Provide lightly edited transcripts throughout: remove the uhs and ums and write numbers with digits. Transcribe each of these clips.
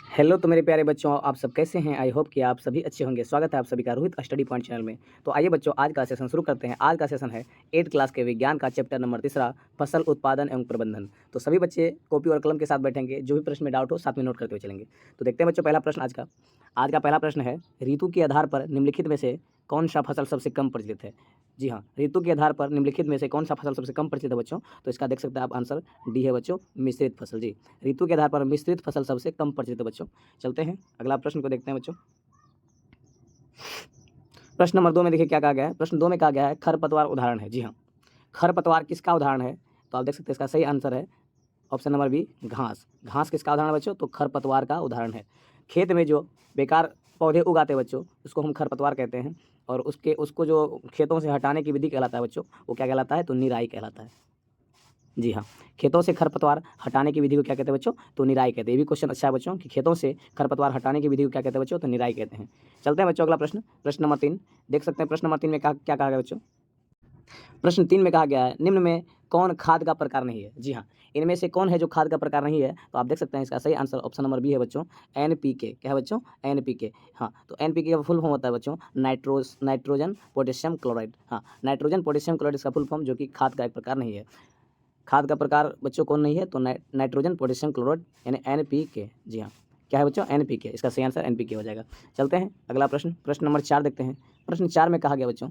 Hello तो मेरे प्यारे बच्चों, आप सब कैसे हैं? आई होप कि आप सभी अच्छे होंगे। स्वागत है आप सभी का रोहित स्टडी पॉइंट चैनल में। तो आइए बच्चों, आज का सेशन शुरू करते हैं। आज का सेशन है 8th क्लास के विज्ञान का चैप्टर नंबर 3 फसल उत्पादन एवं प्रबंधन। तो सभी बच्चे कॉपी और कलम के साथ बैठेंगे, जो भी प्रश्न में डाउट हो साथ में नोट करते हुए चलेंगे। तो देखते हैं बच्चों, पहला प्रश्न आज का पहला प्रश्न है, ऋतु के आधार पर निम्नलिखित में से कौन सा फसल सबसे कम प्रचलित है? जी हाँ, ऋतु के आधार पर निम्नलिखित में से कौन सा फसल सबसे कम प्रचलित है बच्चों? तो इसका देख सकते हैं आप, आंसर डी है बच्चों, मिश्रित फसल। जी, ऋतु के आधार पर मिश्रित फसल सबसे कम प्रचलित है बच्चों। चलते हैं अगला प्रश्न को देखते हैं बच्चों। प्रश्न नंबर 2 में देखिए क्या कहा गया है। प्रश्न 2 में कहा गया है खरपतवार उदाहरण है। जी हाँ, खरपतवार किसका उदाहरण है? तो आप देख सकते हैं इसका सही आंसर है ऑप्शन नंबर बी, घास। घास किसका उदाहरण है बच्चों? तो खरपतवार का उदाहरण है। खेत में जो बेकार पौधे उगाते हैं बच्चों, उसको हम खरपतवार कहते हैं। और उसको जो खेतों से हटाने की विधि कहलाता है बच्चों, वो क्या कहलाता है? तो निराई कहलाता है। जी हाँ, खेतों से खरपतवार हटाने की विधि को क्या कहते हैं बच्चों? तो निराई कहते हैं। ये भी क्वेश्चन अच्छा है बच्चों कि खेतों से खरपतवार हटाने की विधि को क्या कहते हैं बच्चों? तो निराई कहते हैं। चलते हैं बच्चों अगला प्रश्न, प्रश्न नंबर 3। देख सकते हैं प्रश्न नंबर 3 में क्या कहा गया बच्चों? प्रश्न 3 में कहा गया है, निम्न में कौन खाद का प्रकार नहीं है? जी हाँ, इनमें से कौन है जो खाद का प्रकार नहीं है? तो आप देख सकते हैं इसका सही आंसर ऑप्शन नंबर बी है बच्चों, एनपीके। क्या है बच्चों? एनपीके। हाँ, तो एनपीके का फुल फॉर्म होता है बच्चों नाइट्रोजन पोटेशियम क्लोराइड। हाँ, नाइट्रोजन पोटेशियम क्लोराइड इसका फुल फॉर्म, जो कि खाद का एक प्रकार नहीं है। खाद का प्रकार बच्चों कौन नहीं है? तो नाइट्रोजन पोटेशियम क्लोराइड यानी एनपीके। जी हाँ, क्या है बच्चों? एनपीके। इसका सही आंसर एनपीके हो जाएगा। चलते हैं अगला प्रश्न, प्रश्न नंबर 4 देखते हैं। प्रश्न 4 में कहा गया बच्चों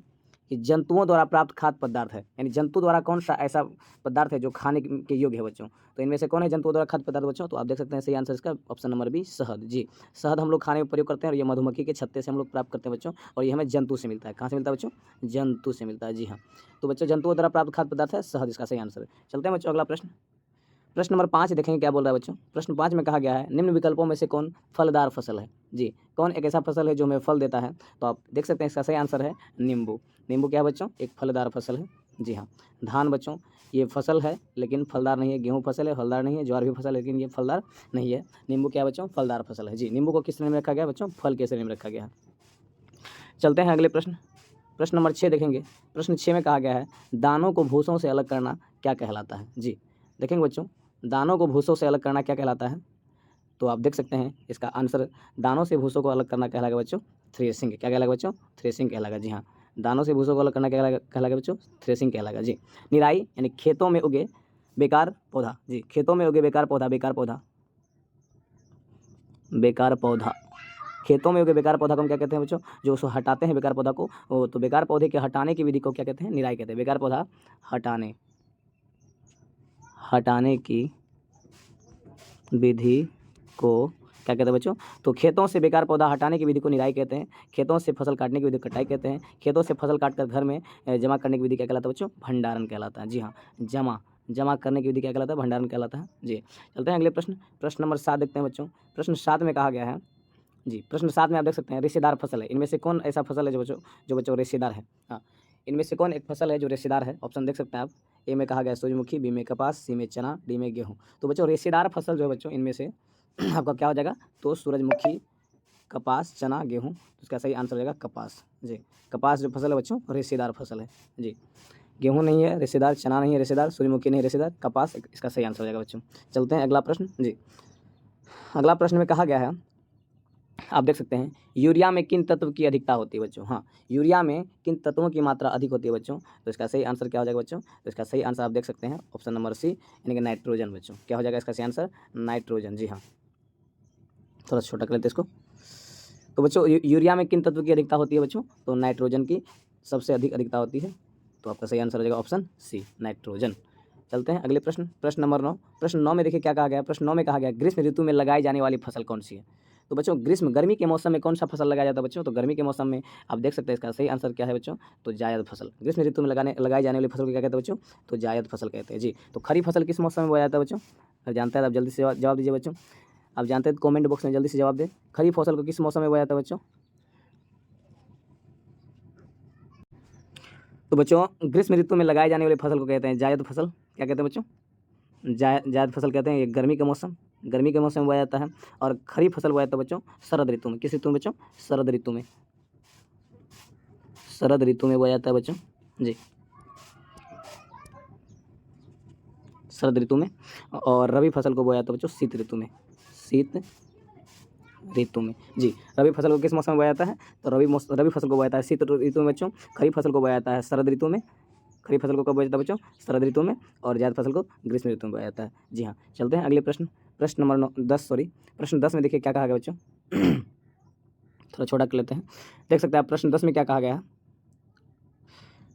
कि जंतुओं द्वारा प्राप्त खाद्य पदार्थ है, यानी जंतु द्वारा कौन सा ऐसा पदार्थ है जो खाने के योग्य है बच्चों? तो इनमें से कौन है जंतुओं द्वारा खाद्य पदार्थ बच्चों? तो आप देख सकते हैं सही आंसर इसका ऑप्शन नंबर बी, शहद। जी, शहद हम लोग खाने में प्रयोग करते हैं और ये मधुमक्खी के छत्ते से हम लोग प्राप्त करते हैं बच्चों। और ये हमें जंतु से मिलता है। कहाँ से मिलता है बच्चों? जंतु से मिलता है। जी हाँ, तो बच्चों जंतुओं द्वारा प्राप्त खाद्य पदार्थ है शहद, इसका सही आंसर है। चलते हैं बच्चों अगला प्रश्न, प्रश्न नंबर 5 देखेंगे क्या बोल रहा है बच्चों। प्रश्न 5 में कहा गया है, निम्न विकल्पों में से कौन फलदार फसल है? जी, कौन एक ऐसा फसल है जो हमें फल देता है? तो आप देख सकते हैं इसका सही आंसर है नींबू। नींबू क्या है बच्चों? एक फलदार फसल है। जी हाँ, धान बच्चों ये फसल है लेकिन फलदार नहीं है। गेहूँ फसल है, फलदार नहीं है। ज्वार भी फसल है लेकिन ये फलदार नहीं है। नींबू क्या है बच्चों? फलदार फसल है। जी, नींबू को किस श्रेणी में रखा गया है बच्चों? फल के श्रेणी में रखा गया है। चलते हैं अगले प्रश्न, प्रश्न नंबर 6 देखेंगे। प्रश्न 6 में कहा गया है, दानों को भूसों से अलग करना क्या कहलाता है? जी, देखेंगे बच्चों, दानों को भूसों से अलग करना क्या कहलाता है? तो आप देख सकते हैं इसका आंसर, दानों से भूसों को अलग करना कहलाएगा बच्चों थ्रेसिंग। क्या कहलाएगा बच्चों? थ्रेसिंग कहलाएगा। जी हाँ, दानों से भूसों को अलग करना कहलाएगा बच्चों थ्रेसिंग कहलाएगा। जी, निराई यानी खेतों में उगे बेकार पौधा। जी, खेतों में उगे बेकार पौधा, बेकार पौधा, बेकार पौधा। खेतों में उगे बेकार पौधा को हम क्या कहते हैं बच्चों? जो उसको हटाते हैं बेकार पौधा को, तो बेकार पौधे के हटाने की विधि को क्या कहते हैं? निराई कहते हैं। बेकार पौधा हटाने हटाने की विधि को क्या कहते हैं बच्चों? तो खेतों से बेकार पौधा हटाने की विधि को निराई कहते हैं। खेतों से फसल काटने की विधि को कटाई कहते हैं। खेतों से फसल काट कर घर में जमा करने की विधि क्या कहलाता है बच्चों? भंडारण कहलाता है। जी हाँ, जमा करने की विधि क्या कहलाता है? भंडारण कहलाता है। जी, चलते हैं अगले प्रश्न, प्रश्न नंबर 7 देखते हैं बच्चों। प्रश्न 7 में कहा गया है, जी, प्रश्न 7 में आप देख सकते हैं रेशेदार फसल है। इनमें से कौन ऐसा फसल है जो बच्चों रेशेदार है? हाँ, इनमें से कौन एक फसल है जो रेशेदार है? ऑप्शन देख सकते हैं आप। ए में कहा गया सूरजमुखी, बी में कपास, सी में चना, डी में गेहूँ। तो बच्चों रेशेदार फसल जो है बच्चों इनमें से आपका क्या हो जाएगा? तो सूरजमुखी, कपास, चना, गेहूँ। तो इसका सही आंसर हो जाएगा कपास। जी, कपास जो फसल है बच्चों रेशेदार फसल है। जी, गेहूँ नहीं है रेशेदार, चना नहीं है रेशेदार, सूरजमुखी नहीं है रेशेदार, कपास इसका सही आंसर हो जाएगा बच्चों। चलते हैं अगला प्रश्न। जी, अगला प्रश्न में कहा गया है, आप देख सकते हैं, यूरिया में किन तत्व की अधिकता होती है बच्चों? हाँ, यूरिया में किन तत्वों की मात्रा अधिक होती है बच्चों? तो इसका सही आंसर क्या हो जाएगा बच्चों? तो इसका सही आंसर आप देख सकते हैं ऑप्शन नंबर सी, यानी कि नाइट्रोजन बच्चों। क्या हो जाएगा इसका सही आंसर? नाइट्रोजन। जी हाँ, थोड़ा छोटा कर लेते हैं इसको। तो बच्चों यूरिया में किन तत्व की अधिकता होती है बच्चों? तो नाइट्रोजन की सबसे अधिक अधिकता होती है। तो आपका सही आंसर हो जाएगा ऑप्शन सी, नाइट्रोजन। चलते हैं अगले प्रश्न, प्रश्न नंबर 9। प्रश्न 9 में देखिए क्या कहा गया। प्रश्न 9 में कहा गया, ग्रीष्म ऋतु में लगाई जाने वाली फसल कौन सी है? तो बच्चों गर्मी के मौसम में कौन सा फसल लगाया जाता है बच्चों? तो गर्मी के मौसम में आप देख सकते हैं इसका सही आंसर क्या है बच्चों? तो जायद फसल। ग्रीष्म ऋतु में लगाई जाने वाली फसल को क्या कहते हैं बच्चों? तो जायद फसल कहते हैं। जी, तो खरीफ फसल किस मौसम में बोया जाता है बच्चों? अगर जानते हैं तो आप जल्दी से जवाब दीजिए बच्चों। आप जानते हैं तो कमेंट बॉक्स में जल्दी से जवाब दें। खरीफ फसल को किस मौसम में बोया जाता है बच्चों? तो बच्चों ग्रीष्म ऋतु में लगाई जाने वाली फसल को कहते हैं जायद फसल। क्या कहते हैं बच्चों? जायद फसल कहते हैं। ये गर्मी के मौसम में बोया जाता है। और खरीफ फसल बोया जाता है बच्चों शरद ऋतु में। किस ऋतु में बच्चों? शरद ऋतु में। शरद ऋतु में बोया जाता है बच्चों। जी, शरद ऋतु में। और रबी फसल को बोया जाता है बच्चों शीत ऋतु में। शीत ऋतु में। जी, रबी फसल को किस मौसम में बोया जाता है? तो रबी फसल को बोया जाता है शीत ऋतु में बच्चों। खरीफ फसल को बोया जाता है शरद ऋतु में। खरीफ फसल को कब बोया जाता है बच्चों? शरद ऋतु में। और जायद फसल को ग्रीष्म ऋतु में बोया जाता है। जी हाँ, चलते हैं अगले प्रश्न। प्रश्न नंबर 10 प्रश्न 10 में देखिए क्या कहा गया बच्चों। थोड़ा छोटा कर लेते हैं। देख सकते हैं आप प्रश्न 10 में क्या कहा गया है।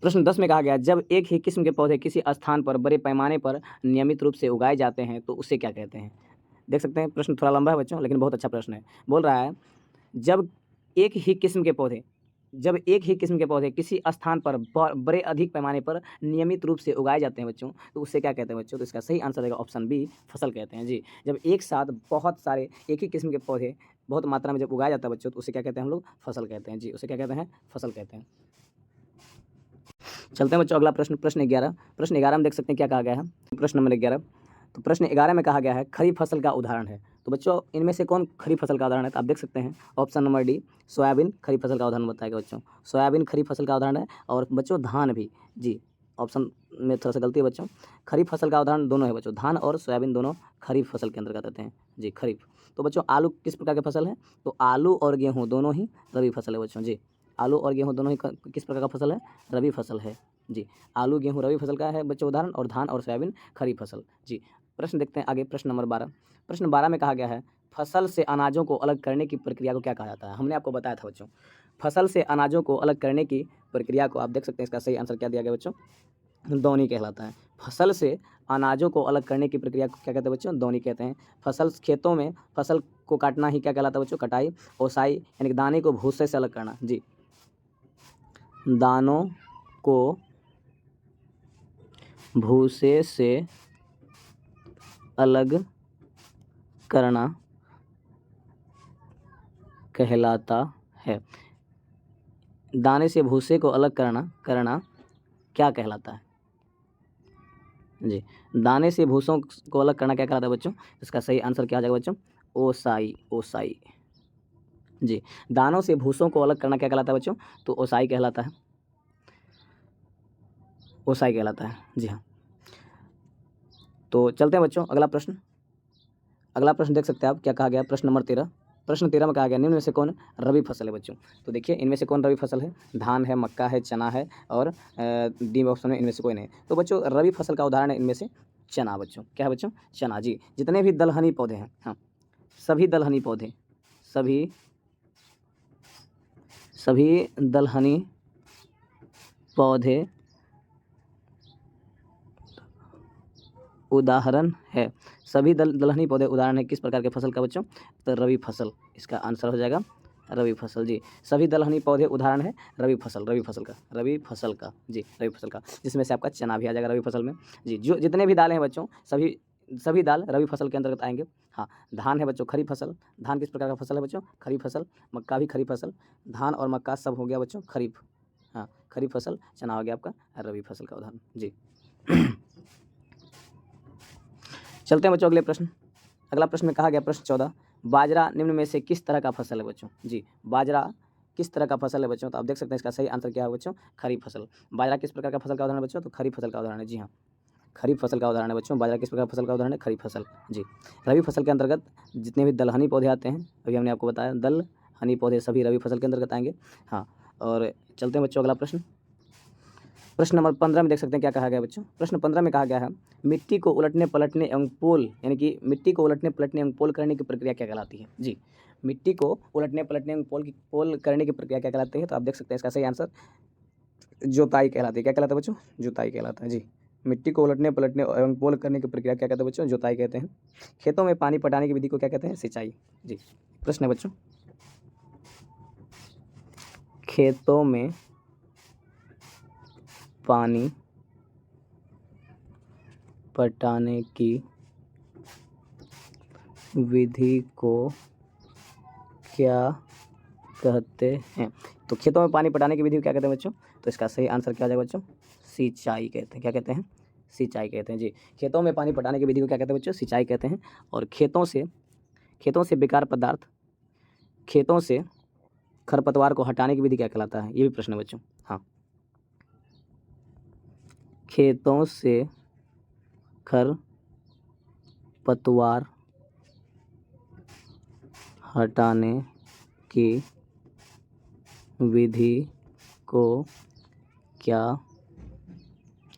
प्रश्न 10 में कहा गया, जब एक ही किस्म के पौधे किसी स्थान पर बड़े पैमाने पर नियमित रूप से उगाए जाते हैं तो उसे क्या कहते हैं? देख सकते हैं प्रश्न थोड़ा लंबा है बच्चों, लेकिन बहुत अच्छा प्रश्न है। बोल रहा है, जब एक ही किस्म के पौधे किसी स्थान पर बड़े अधिक पैमाने पर नियमित रूप से उगाए जाते हैं बच्चों, तो उससे क्या कहते हैं बच्चों? तो इसका सही आंसर रहेगा ऑप्शन बी, फसल कहते हैं। जी, जब एक साथ बहुत सारे एक ही किस्म के पौधे बहुत मात्रा में जब उगाया जाता है बच्चों, तो उसे क्या कहते हैं हम लोग? फसल कहते हैं। जी, उसे क्या कहते हैं? फसल कहते हैं। चलते हैं बच्चों अगला प्रश्न, प्रश्न 11। प्रश्न 11 में देख सकते हैं क्या कहा गया है। प्रश्न नंबर 11, तो प्रश्न 11 में कहा गया है, खरीफ फसल का उदाहरण है। तो बच्चों इनमें से कौन खरीफ फसल का उदाहरण है? तो आप देख सकते हैं ऑप्शन नंबर डी, सोयाबीन खरीफ फसल का उदाहरण बताएगा बच्चों। सोयाबीन खरीफ फसल का उदाहरण है। और बच्चों धान भी, जी ऑप्शन में थोड़ा सा गलती है बच्चों। खरीफ फसल का उदाहरण दोनों है बच्चों, धान और सोयाबीन दोनों खरीफ फसल के अंतर्गत आते हैं। जी, खरीफ। तो बच्चों आलू किस प्रकार की फसल है? तो आलू और गेहूँ दोनों ही रबी फसल है बच्चों। जी, आलू और गेहूँ दोनों ही किस प्रकार का फसल है? रबी फसल है। जी, आलू गेहूँ रबी फसल का है बच्चों उदाहरण, और धान और सोयाबीन खरीफ फसल। जी, प्रश्न देखते हैं आगे, प्रश्न नंबर 12। प्रश्न 12 में कहा गया है, फसल से अनाजों को अलग करने की प्रक्रिया को क्या कहा जाता है? हमने आपको बताया था बच्चों, फसल से अनाजों को अलग करने की प्रक्रिया को आप देख सकते हैं, इसका सही आंसर क्या दिया गया बच्चों? दौनी कहलाता है। फसल से अनाजों को अलग करने की प्रक्रिया को क्या कहते हैं बच्चों? दौनी कहते हैं। फसल खेतों में फसल को काटना ही क्या कहलाता है बच्चों? कटाई। ओसाई यानी कि दाने को भूसे से अलग करना। जी, दानों को भूसे से अलग करना कहलाता है। दाने से भूसे को अलग करना क्या कहलाता है? जी, दाने से भूसों को अलग करना क्या कहलाता है बच्चों? इसका सही आंसर क्या आ जाएगा बच्चों? ओसाई। ओसाई। जी, दानों से भूसों को अलग करना क्या कहलाता है बच्चों? तो ओसाई कहलाता है। ओसाई कहलाता है। जी हाँ, तो चलते हैं बच्चों अगला प्रश्न। अगला प्रश्न देख सकते हैं आप क्या कहा गया, प्रश्न नंबर 13। प्रश्न 13 में कहा गया, निम्न में से कौन रबी फसल है बच्चों? तो देखिए इनमें से कौन रबी फसल है? धान है, मक्का है, चना है, और डी ऑप्शन में इनमें से कोई नहीं। तो बच्चों रबी फसल का उदाहरण है इनमें से चना बच्चों। क्या है बच्चों? चना। जी, जितने भी दलहनी पौधे हैं, हाँ, सभी दलहनी पौधे, सभी दलहनी पौधे उदाहरण है। सभी दलहनी पौधे उदाहरण है किस प्रकार के फसल का बच्चों? तो रबी फसल, इसका आंसर हो जाएगा रबी फसल। जी, सभी दलहनी पौधे उदाहरण है रबी फसल का। जी, रबी फसल का, जिसमें से आपका चना भी आ जाएगा रबी फसल में। जी, जो जितने भी दालें हैं बच्चों, सभी दाल रबी फसल के अंतर्गत आएंगे। हाँ, धान है बच्चों खरीफ फसल। धान किस प्रकार का फसल है बच्चों? खरीफ फसल। मक्का भी खरीफ फसल। धान और मक्का सब हो गया बच्चों खरीफ। हाँ, खरीफ फसल। चना हो गया आपका रबी फसल का उदाहरण। जी चलते हैं बच्चों अगले प्रश्न। अगला प्रश्न में कहा गया, प्रश्न 14, बाजरा निम्न में से किस तरह का फसल है बच्चों? जी, बाजरा किस तरह का फसल है बच्चों? तो आप देख सकते हैं इसका सही आंसर क्या है बच्चों? खरीफ फसल। बाजरा किस प्रकार का फसल का उदाहरण है बच्चों? तो खरीफ फसल का उदाहरण है। जी हाँ, खरीफ फसल का उदाहरण है बच्चों। बाजरा किस प्रकार फसल का उदाहरण है? खरीफ फसल। जी, रबी फसल के अंतर्गत जितने भी दलहनी पौधे आते हैं, अभी हमने आपको बताया दलहनी पौधे सभी रबी फसल के अंतर्गत आएंगे। हाँ, और चलते हैं बच्चों अगला प्रश्न। प्रश्न नंबर 15 में देख सकते हैं क्या कहा गया बच्चों? प्रश्न 15 में कहा गया है, मिट्टी को उलटने पलटने एवं पोल, यानी कि मिट्टी को उलटने पलटने एवं पोल करने की प्रक्रिया क्या कहलाती है? जी, मिट्टी को उलटने पलटने एवं पोल करने की प्रक्रिया क्या कहलाती है? तो आप देख सकते हैं इसका सही आंसर जुताई कहलाती है। क्या कहलाता है बच्चों? जुताई कहलाता है। जी, मिट्टी को उलटने पलटने एवं पोल करने की प्रक्रिया क्या कहते हैं बच्चों? जुताई कहते हैं। खेतों में पानी पटाने की विधि को क्या कहते हैं? सिंचाई। जी, प्रश्न है बच्चों, खेतों में पानी पटाने की विधि को क्या कहते हैं? तो खेतों में पानी पटाने की विधि को क्या कहते हैं बच्चों? तो इसका सही आंसर क्या हो जाएगा बच्चों? सिंचाई कहते हैं। क्या कहते हैं? सिंचाई कहते हैं। जी, खेतों में पानी पटाने की विधि को क्या कहते हैं बच्चों? सिंचाई कहते हैं। और खेतों से बेकार पदार्थ, खेतों से खरपतवार को हटाने की विधि क्या कहलाता है? ये भी प्रश्न है बच्चों। हाँ, खेतों से खरपतवार हटाने की विधि को क्या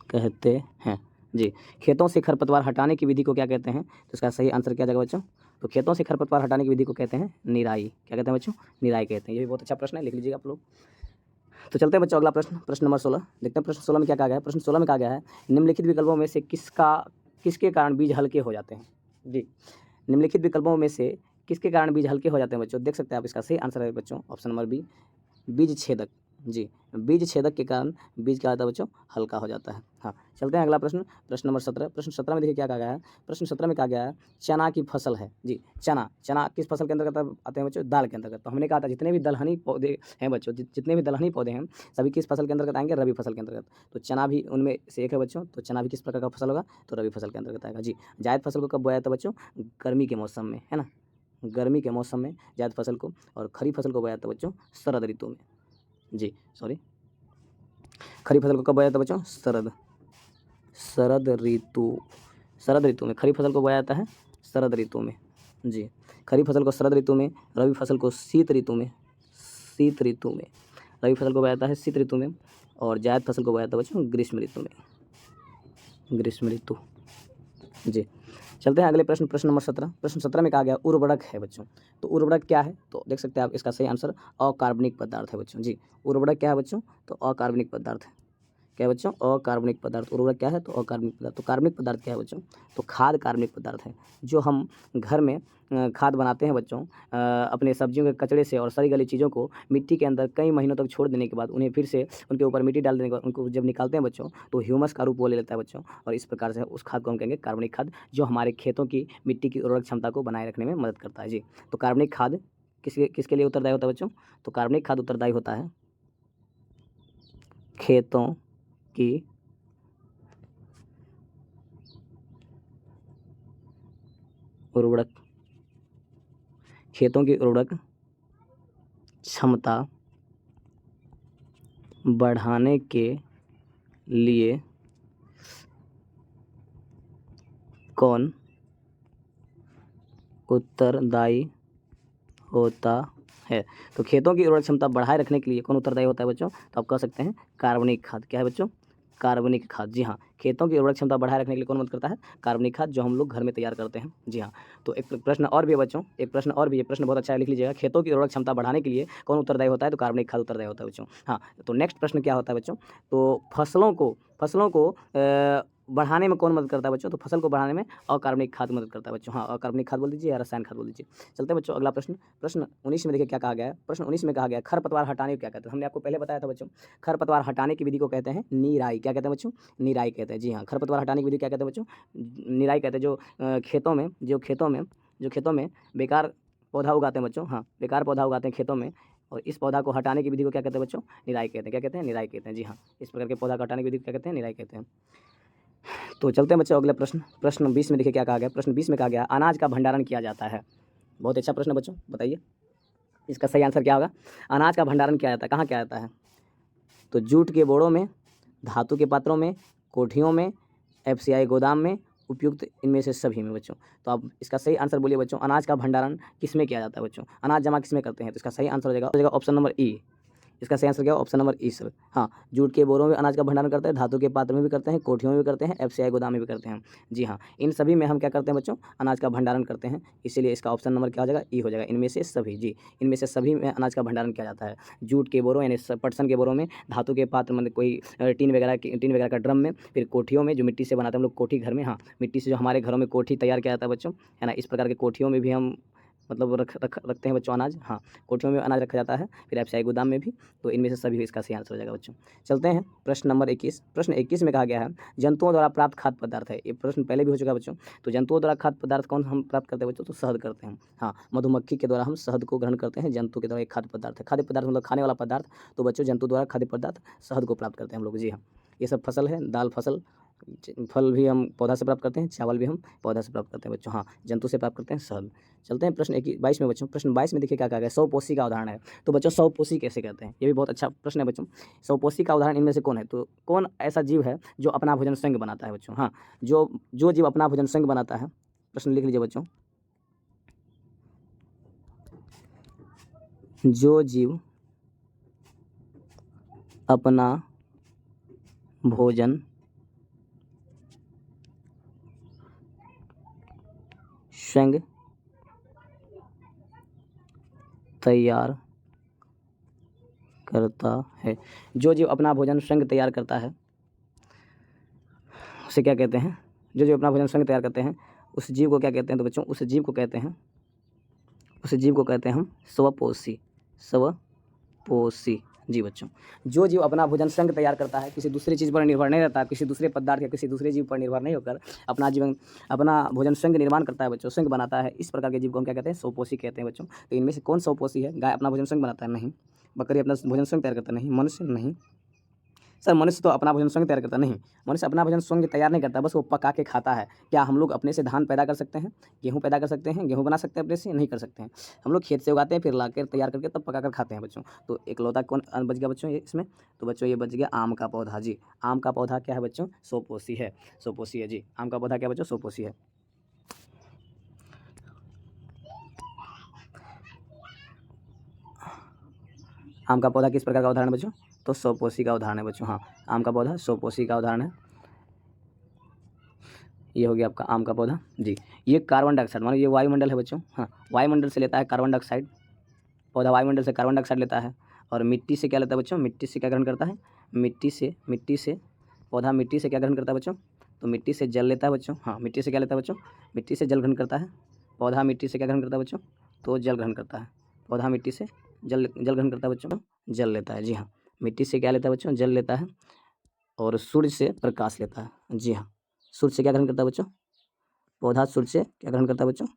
कहते हैं? जी, खेतों से खरपतवार हटाने की विधि को क्या कहते हैं? तो इसका सही आंसर क्या जाएगा बच्चों? तो खेतों से खरपतवार हटाने की विधि को कहते हैं निराई। क्या कहते हैं बच्चों? निराई कहते हैं। ये भी बहुत अच्छा प्रश्न है, लिख लीजिएगा आप लोग। तो चलते हैं बच्चों अगला प्रश्न, प्रश्न नंबर 16 देखते हैं। प्रश्न 16 में क्या कहा गया है? प्रश्न 16 में कहा गया है निम्नलिखित विकल्पों में से किसके कारण बीज हल्के हो जाते हैं? जी, निम्नलिखित विकल्पों में से किसके कारण बीज हल्के हो जाते हैं बच्चों? देख सकते हैं आप, इसका सही आंसर है बच्चों ऑप्शन नंबर बी, बीज छेदक। जी, बीज छेदक के कारण बीज क्या होता है बच्चों? हल्का हो जाता है। हाँ, चलते हैं अगला प्रश्न, प्रश्न नंबर 17। प्रश्न 17 में देखिए क्या कहा गया है? प्रश्न 17 में कहा गया है चना की फसल है। जी, चना किस फसल के अंतर्गत आते हैं बच्चों? दाल के अंतर्गत। तो हमने कहा था जितने भी दलहनी पौधे हैं बच्चों, जितने भी दलहनी पौधे हैं सभी किस फसल के अंतर्गत आएंगे? रबी फसल के अंतर्गत। तो चना भी उनमें से एक है बच्चों। तो चना भी किस प्रकार का फसल होगा? तो रबी फसल के अंतर्गत आएगा। जी, जायद फसल को कब बोया जाता है बच्चों? गर्मी के मौसम में, है ना, गर्मी के मौसम में जायद फसल को। और खरीफ फसल को बोया जाता है बच्चों शरद ऋतु में। जी सॉरी, खरीफ फसल को कब बोया जाता है बच्चों? शरद ऋतु में खरीफ फसल को बोया जाता है शरद ऋतु में। जी, खरीफ फसल को शरद ऋतु में, रबी फसल को शीत ऋतु में, रबी फसल को बोया जाता है शीत ऋतु में, और जायद फसल को बोया जाता है बच्चों ग्रीष्म ऋतु। जी, चलते हैं अगले प्रश्न, प्रश्न नंबर 17। प्रश्न 17 में कहा गया उर्वरक है बच्चों। तो उर्वरक क्या है? तो देख सकते हैं आप, इसका सही आंसर अकार्बनिक पदार्थ है बच्चों। जी, उर्वरक क्या है बच्चों? तो अकार्बनिक पदार्थ है। क्या है बच्चों? अकार्बनिक पदार्थ। उर्वरक क्या है? तो अकार्बनिक पदार्थ। तो कार्बनिक पदार्थ क्या है बच्चों? तो खाद कार्बनिक पदार्थ है। जो हम घर में खाद बनाते हैं बच्चों अपने सब्जियों के कचड़े से और सड़ी गली चीज़ों को मिट्टी के अंदर कई महीनों तक छोड़ देने के बाद उन्हें फिर से उनके ऊपर मिट्टी डाल देने के बाद उनको जब निकालते हैं बच्चों तो ह्यूमस का रूप वो ले लेता है बच्चों, और इस प्रकार से उस खाद को हम कहेंगे कार्बनिक खाद, जो हमारे खेतों की मिट्टी की उर्वरक क्षमता को बनाए रखने में मदद करता है। जी, तो कार्बनिक खाद किसके लिए उत्तरदायी होता है बच्चों? तो कार्बनिक खाद उत्तरदायी होता है खेतों की उर्वरक क्षमता बढ़ाने के लिए कौन उत्तरदायी होता है? तो खेतों की उर्वरक क्षमता बढ़ाए रखने के लिए कौन उत्तरदायी होता है बच्चों? तो आप कह सकते हैं कार्बनिक खाद। क्या है बच्चों? कार्बनिक खाद। जी हाँ, खेतों की उर्वरक क्षमता बढ़ाए रखने के लिए कौन मदद करता है? कार्बनिक खाद, जो हम लोग घर में तैयार करते हैं। जी हाँ, तो एक प्रश्न और भी है बच्चों, एक प्रश्न और भी है, प्रश्न बहुत अच्छा है, लिख लीजिएगा। खेतों की उर्वरक क्षमता बढ़ाने के लिए कौन उत्तरदायी होता है? तो कार्बनिक खाद उत्तरदायी होता है बच्चों। हाँ, तो नेक्स्ट प्रश्न क्या होता है बच्चों? तो फसलों को बढ़ाने में कौन मदद करता है बच्चों? तो फसल को बढ़ाने में अकार्बनिक खाद मदद करता है बच्चों। हाँ, अकार्बनिक खाद बोल दीजिए या रसायन खाद बोल दीजिए। चलते हैं बच्चों अगला प्रश्न, प्रश्न 19 में देखिए क्या कहा गया है। प्रश्न 19 में कहा गया है खरपतवार हटाने को क्या कहते हैं? हमने आपको पहले बताया था बच्चों, खरपतवार हटाने की विधि को कहते हैं निराई। क्या कहते हैं बच्चों? निराई कहते हैं। जी हाँ, खरपतवार हटाने की विधि क्या कहते हैं बच्चों? निराई कहते हैं। जो खेतों में बेकार पौधा उगाते हैं बच्चों, हाँ, बेकार पौधा उगाते हैं खेतों में, और इस पौधा को हटाने की विधि को क्या कहते हैं बच्चों? निराई कहते हैं। क्या कहते हैं? निराई कहते हैं। जी हाँ, इस प्रकार के पौधा को हटाने की विधि को क्या कहते हैं? निराई कहते हैं। तो चलते हैं बच्चों अगले प्रश्न, प्रश्न 20 में देखिए क्या कहा गया। प्रश्न 20 में कहा गया अनाज का भंडारण किया जाता है। बहुत अच्छा प्रश्न बच्चों, बताइए इसका सही आंसर क्या होगा? अनाज का भंडारण किया जाता है, कहाँ किया जाता है? तो जूट के बोरों में, धातु के पात्रों में, कोठियों में, FCI गोदाम में, उपयुक्त इनमें से सभी में बच्चों। तो आप इसका सही आंसर बोलिए बच्चों, अनाज का भंडारण किस में किया जाता है बच्चों? अनाज जमा किस में करते हैं? तो इसका सही आंसर हो जाएगा ऑप्शन नंबर ई। इसका सही आंसर क्या है? ऑप्शन नंबर ई सर। हाँ, जूट के बोरों में अनाज का भंडारण करते हैं, धातु के पात्र में भी करते हैं, कोठियों में भी करते हैं, FCI गोदाम में भी करते हैं। जी हाँ, इन सभी में हम क्या करते हैं बच्चों? अनाज का भंडारण करते हैं। इसीलिए इसका ऑप्शन नंबर क्या हो जाएगा? ई हो जाएगा, इनमें से सभी। जी, इनमें से सभी में अनाज का भंडारण किया जाता है। जूट के बोरों यानी पटसन के बोरों में, धातु के पात्र मतलब कोई टीन वगैरह का ड्रम में, फिर कोठियों में जो मिट्टी से बनाते हैं हम लोग कोठी घर में, हाँ, मिट्टी से जो हमारे घरों में कोठी तैयार किया जाता है बच्चों, है ना, इस प्रकार के कोठियों में भी हम मतलब रखते हैं बच्चों अनाज। हाँ, कोठियों में अनाज रखा जाता है, फिर FCI गोदाम में भी। तो इनमें से सभी इसका सही आंसर हो जाएगा बच्चों। चलते हैं प्रश्न नंबर 21। प्रश्न 21 में कहा गया है जंतुओं द्वारा प्राप्त खाद्य पदार्थ है। ये प्रश्न पहले भी हो चुका है बच्चों। तो जंतुओं द्वारा खाद्य पदार्थ कौन हम प्राप्त करते हैं बच्चों? तो शहद करते हैं। हाँ, मधुमक्खी के द्वारा हम शहद को ग्रहण करते हैं। जंतु के द्वारा एक खाद्य पदार्थ है। खाद्य पदार्थ मतलब खाने वाला पदार्थ। तो बच्चों जंतु द्वारा खाद्य पदार्थ शहद को प्राप्त करते हैं हम लोग। जी हाँ, ये सब फसल है, दाल फसल, फल भी हम पौधा से प्राप्त करते हैं, चावल भी हम पौधा से प्राप्त करते हैं बच्चों। हाँ, जंतु से प्राप्त करते हैं शहद। चलते हैं प्रश्न 22 में बच्चों। प्रश्न 22 में देखिए क्या कहा गया, सौपोषी का उदाहरण है। तो बच्चों सौपोषी कैसे कहते हैं? ये भी बहुत अच्छा प्रश्न है बच्चों। सौपोषी का उदाहरण इनमें से कौन है? तो कौन ऐसा जीव है जो अपना भोजन स्वयं बनाता है बच्चों? हाँ, जो जीव अपना भोजन स्वयं बनाता है। प्रश्न लिख लीजिए बच्चों, जो जीव अपना भोजन स्वयं तैयार करता है, जो जीव अपना भोजन स्वयं तैयार करता है उसे क्या कहते हैं? जो जीव अपना भोजन स्वयं तैयार करते हैं उस जीव को क्या कहते हैं? तो बच्चों उस जीव को कहते हैं हम स्वपोषी। स्वपोषी जी बच्चों, जो जीव अपना भोजन स्वयं तैयार करता है, किसी दूसरी चीज़ पर निर्भर नहीं रहता, किसी दूसरे पदार्थ या किसी दूसरे जीव पर निर्भर नहीं होकर अपना भोजन स्वयं निर्माण करता है बच्चों, स्वयं बनाता है, इस प्रकार के जीव को हम क्या कहते हैं? स्वपोषी कहते हैं बच्चों। तो इनमें से कौन स्वपोषी है? गाय अपना भोजन स्वयं बनाता है? नहीं। बकरी अपना भोजन स्वयं तैयार करता है? नहीं। मनुष्य? नहीं। सर मनुष्य तो अपना भोजन स्वयं तैयार करता नहीं। मनुष्य अपना भोजन स्वयं तैयार नहीं करता, बस वो पका के खाता है। क्या हम लोग अपने से धान पैदा कर सकते हैं? गेहूँ पैदा कर सकते हैं? गेहूँ बना सकते हैं अपने से? नहीं कर सकते हैं। हम लोग खेत से उगाते हैं, फिर ला कर तैयार करके तब पका कर खाते हैं बच्चों। तो इकलौता कौन बच गया बच्चों ये इसमें? तो बच्चों ये बच गया आम का पौधा जी। आम का पौधा क्या है बच्चों? स्वपोषी है। स्वपोषी है जी। आम का पौधा क्या बच्चों? स्वपोषी है। आम का पौधा किस प्रकार का उदाहरण बच्चों? तो स्वपोषी का उदाहरण है बच्चों। हाँ, आम का पौधा स्वपोषी का उदाहरण है। ये हो गया आपका आम का पौधा जी। ये कार्बन डाइऑक्साइड, मानो ये वायुमंडल है बच्चों। हाँ, वायुमंडल से लेता है कार्बन डाइऑक्साइड। पौधा वायुमंडल से कार्बन डाइऑक्साइड लेता है और मिट्टी से क्या लेता है बच्चों? मिट्टी से क्या ग्रहण करता है? मिट्टी से पौधा मिट्टी से क्या ग्रहण करता है बच्चों? तो मिट्टी से जल लेता है बच्चों। हाँ, मिट्टी से क्या लेता है बच्चों? मिट्टी से जल ग्रहण करता है। पौधा मिट्टी से क्या ग्रहण करता है बच्चों? तो जल ग्रहण करता है। पौधा मिट्टी से जल ग्रहण करता है बच्चों, जल लेता है। जी हाँ, मिट्टी से क्या लेता है बच्चों? जल लेता है और सूर्य से प्रकाश लेता है। जी हाँ, सूर्य से क्या ग्रहण करता है बच्चों? पौधा सूर्य से क्या ग्रहण करता है बच्चों?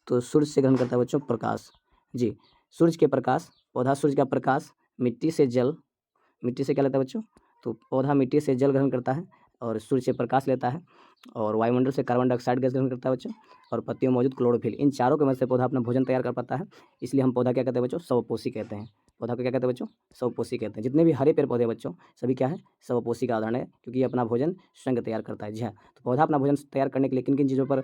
तो सूर्य से ग्रहण करता है बच्चों प्रकाश जी। सूर्य के प्रकाश, पौधा सूर्य का प्रकाश, मिट्टी से जल, मिट्टी से क्या लेता है बच्चों? तो पौधा मिट्टी से जल ग्रहण करता है और सूर्य से प्रकाश लेता है और वायुमंडल से कार्बन डाइऑक्साइड गैस ग्रहण करता है बच्चों और पत्तियों में मौजूद क्लोरोफिल, इन चारों के मदद से पौधा अपना भोजन तैयार कर पाता है। इसलिए हम पौधा क्या कहते हैं बच्चों? स्वपोषी कहते हैं। पौधा को क्या कहते हैं बच्चों? स्वपोषी कहते हैं। जितने भी हरे पेड़ पौधे बच्चों सभी क्या है? स्वपोषी का उदाहरण है, क्योंकि ये अपना भोजन स्वयं तैयार करता है। जी हाँ, तो पौधा अपना भोजन तैयार करने के लिए किन किन चीज़ों पर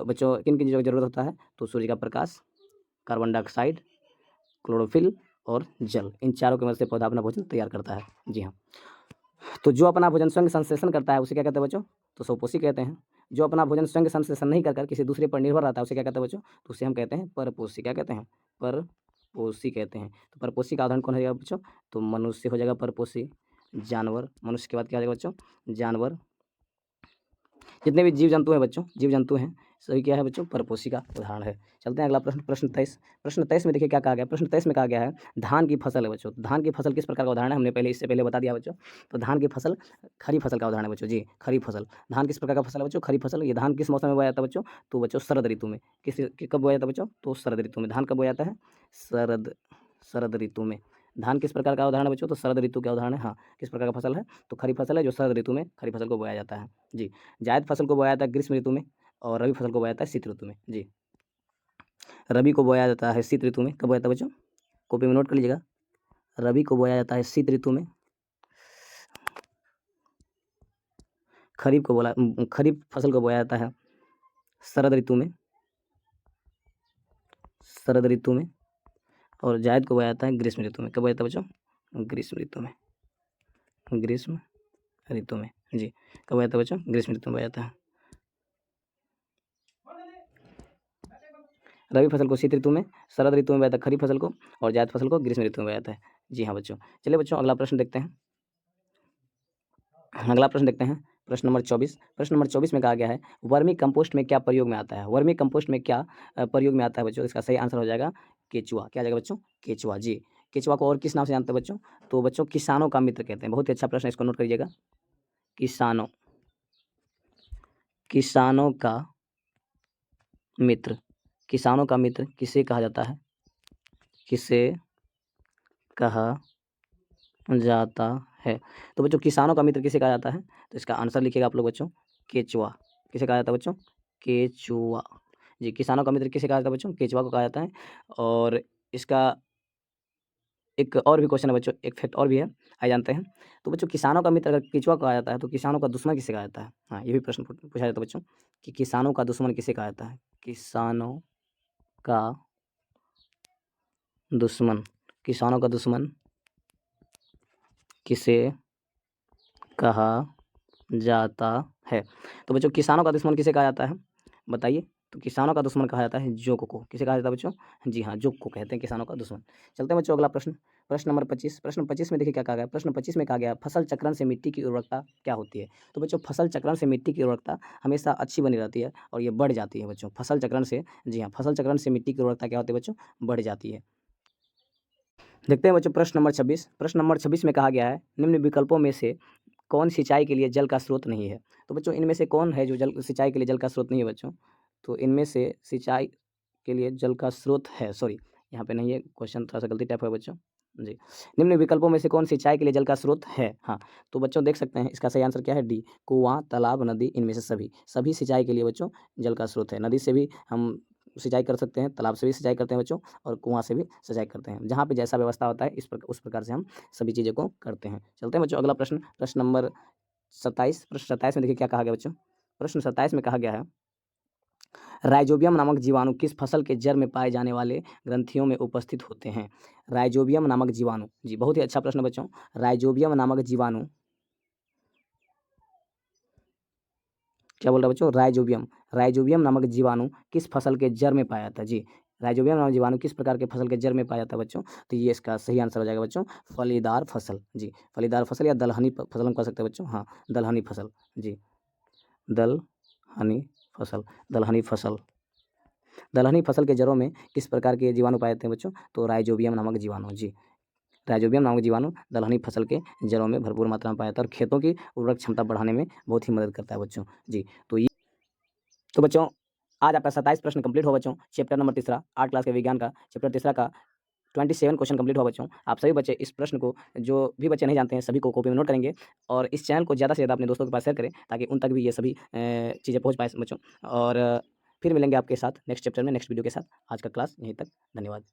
बच्चों किन किन चीज़ों की जरूरत होता है? तो सूर्य का प्रकाश, कार्बन डाइऑक्साइड, क्लोरोफिल और जल, इन चारों की मदद से पौधा अपना भोजन तैयार करता है। जी हाँ, तो जो अपना भोजन स्वयं संश्लेषण करता है उसे क्या कहते हैं बच्चों? तो स्वपोषी कहते हैं। जो अपना भोजन स्वयं संश्लेषण नहीं कर किसी दूसरे पर निर्भर रहता है उसे क्या कहते हैं बच्चों? तो उसे हम कहते हैं परपोषी। क्या कहते हैं? परपोषी कहते हैं। तो परपोषी का उदाहरण कौन हो जाएगा बच्चों? तो मनुष्य हो जाएगा परपोषी, जानवर, मनुष्य के बाद क्या हो जाएगा बच्चों? जानवर, जितने भी जीव जंतु हैं बच्चों, जीव जंतु हैं सभी क्या है बच्चों? परपोषी का उदाहरण है। चलते हैं अगला प्रश्न, प्रश्न 23। प्रश्न 23 में देखिए क्या कहा गया। प्रश्न 23 में कहा गया है धान की फसल है बच्चों। तो धान की फसल किस प्रकार का उदाहरण है? हमने पहले इससे पहले बता दिया बच्चों। तो धान की फसल खरीफ फसल का उदाहरण है बच्चों जी। खरीफ फसल, धान किस प्रकार का फसल है बच्चों? खरीफ फसल। ये धान किस मौसम में बोया जाता है बच्चों? तो बच्चों शरद ऋतु में। कब बोया जाता है बच्चों? तो शरद ऋतु में। धान कब बोया जाता है? शरद ऋतु में। धान किस प्रकार का उदाहरण है बच्चों? तो शरद ऋतु का उदाहरण है। हाँ, किस प्रकार का फसल है? तो खरीफ फसल है जो शरद ऋतु में खरीफ फसल को बोया जाता है जी। जायद फसल को बोया जाता है ग्रीष्म ऋतु में और रबी फसल को बोया जाता है शीत ऋतु में जी। रबी को बोया जाता है शीत ऋतु में। कब बोया जाता है बच्चों? कॉपी में नोट कर लीजिएगा। रबी को बोया जाता है शीत ऋतु में। खरीफ फसल को बोया जाता है शरद ऋतु में, शरद ऋतु में। और जायद को बोया जाता है ग्रीष्म ऋतु में। कब बोया जाता है बच्चों? ग्रीष्म ऋतु में, ग्रीष्म ऋतु में जी। कब बोया जाता है बच्चों? ग्रीष्म ऋतु में बोया जाता है। रबी फसल को शीत ऋतु में, शरद ऋतु में बोया जाता है खरीफ फसल को और जायद फसल को ग्रीष्म ऋतु में बोया जाता है। जी हाँ बच्चों। चलिए बच्चों अगला प्रश्न देखते हैं। अगला प्रश्न देखते हैं, प्रश्न नंबर 24। प्रश्न नंबर 24 में कहा गया है वर्मी कंपोस्ट में क्या प्रयोग में आता है? वर्मी कंपोस्ट में क्या प्रयोग में आता है बच्चों? इसका सही आंसर हो जाएगा केचुआ। क्या आ जाएगा बच्चों? केचुआ जी। केचुआ को और किस नाम से जानते हैं बच्चों? तो बच्चों किसानों का मित्र कहते हैं। बहुत ही अच्छा प्रश्न है, इसको नोट करिएगा। किसानों, किसानों का मित्र, किसानों का मित्र किसे कहा जाता है? किसे कहा जाता है? तो बच्चों किसानों का मित्र किसे कहा जाता है? तो इसका आंसर लिखिएगा आप लोग बच्चों, केचुआ। किसे कहा जाता है बच्चों? केचुआ जी। किसानों का मित्र किसे कहा जाता है बच्चों? केचुआ को कहा जाता है। और इसका एक और भी क्वेश्चन है बच्चों, एक फैक्ट और भी है, आइए जानते हैं। तो बच्चों किसानों का मित्र अगर केचुआ कहा जाता है तो किसानों का दुश्मन किसे कहा जाता है? हाँ, ये भी प्रश्न पूछा जाता है बच्चों कि किसानों का दुश्मन किसे कहा जाता है? किसानों का दुश्मन किसानों का दुश्मन किसे कहा जाता है? तो बच्चों किसानों का दुश्मन किसे कहा जाता है बताइए? तो किसानों का दुश्मन कहा जाता है जोक को। किसे कहा जाता है बच्चों? जी हाँ, जोक को कहते हैं किसानों का दुश्मन। चलते हैं बच्चों अगला प्रश्न, प्रश्न नंबर 25। प्रश्न 25 में देखिए क्या कहा गया है? प्रश्न 25 में कहा गया है फसल चक्रण से मिट्टी की उर्वरकता क्या होती है? तो बच्चों फसल चक्रण से मिट्टी की उर्वरकता हमेशा अच्छी बनी रहती है और ये बढ़ जाती है बच्चों। फसल चक्रण से, जी हाँ, फसल चक्रण से मिट्टी की उर्वरकता क्या होती है बच्चों? बढ़ जाती है। देखते हैं बच्चों प्रश्न नंबर 26। प्रश्न नंबर 26 में कहा गया है निम्न विकल्पों में से कौन सिंचाई के लिए जल का स्रोत नहीं है? तो बच्चों इनमें से कौन है जो जल सिंचाई के लिए जल का स्रोत नहीं है बच्चों? तो इनमें से सिंचाई के लिए जल का स्रोत है, सॉरी यहाँ पे नहीं है, क्वेश्चन थोड़ा सा गलती टाइप है बच्चों। जी, निम्न विकल्पों में से कौन सिंचाई के लिए जल का स्रोत है? हाँ, तो बच्चों देख सकते हैं इसका सही आंसर क्या है? डी, कुआँ, तालाब, नदी, इनमें से सभी। सभी सिंचाई के लिए बच्चों जल का स्रोत है। नदी से भी हम सिंचाई कर सकते हैं, तालाब से भी सिंचाई करते हैं बच्चों, और कुआँ से भी सिंचाई करते हैं। जहाँ पे जैसा व्यवस्था होता है उस प्रकार से हम सभी चीज़ों को करते हैं। चलते हैं बच्चों अगला प्रश्न, प्रश्न नंबर 27। प्रश्न 27 में देखिए क्या कहा गया बच्चों? प्रश्न 27 में कहा गया है राइजोबियम नामक जीवाणु किस फसल के जड़ में पाए जाने वाले ग्रंथियों में उपस्थित होते हैं? राइजोबियम नामक जीवाणु, जी बहुत ही अच्छा प्रश्न बच्चों। राइजोबियम नामक जीवाणु, क्या बोल रहा है बच्चों? राइजोबियम, राइजोबियम नामक जीवाणु किस फसल के जड़ में पाया जाता है? जी, राइजोबियम नामक जीवाणु किस प्रकार के फसल के जड़ में पाया जाता है बच्चों? तो ये इसका सही आंसर हो जाएगा बच्चों, फलीदार फसल। जी, फलीदार फसल या दलहनी फसल हम कह सकते हैं बच्चों। हाँ, दलहनी फसल। जी, दलहनी फसल, दलहनी फसल। दलहनी फसल के जड़ों में किस प्रकार के जीवाणु पाए जाते हैं बच्चों? तो राइजोबियम नामक जीवाणु। जी, राइजोबियम नामक जीवाणु दलहनी फसल के जड़ों में भरपूर मात्रा में पाया जाता है और खेतों की उर्वरक क्षमता बढ़ाने में बहुत ही मदद करता है बच्चों। जी, तो बच्चों आज आपका 27 प्रश्न कंप्लीट हुआ बच्चों। चैप्टर नंबर तीसरा 8 क्लास के विज्ञान का चैप्टर तीसरा का 27 क्वेश्चन कंप्लीट हुआ बच्चों। आप सभी बच्चे इस प्रश्न को, जो भी बच्चे नहीं जानते हैं, सभी को कॉपी में नोट करेंगे और इस चैनल को ज़्यादा से ज़्यादा अपने दोस्तों के पास शेयर करें ताकि उन तक भी ये सभी चीज़ें पहुँच पाए बच्चों। और फिर मिलेंगे आपके साथ नेक्स्ट चैप्टर में, नेक्स्ट वीडियो के साथ। आज का क्लास यहीं तक, धन्यवाद।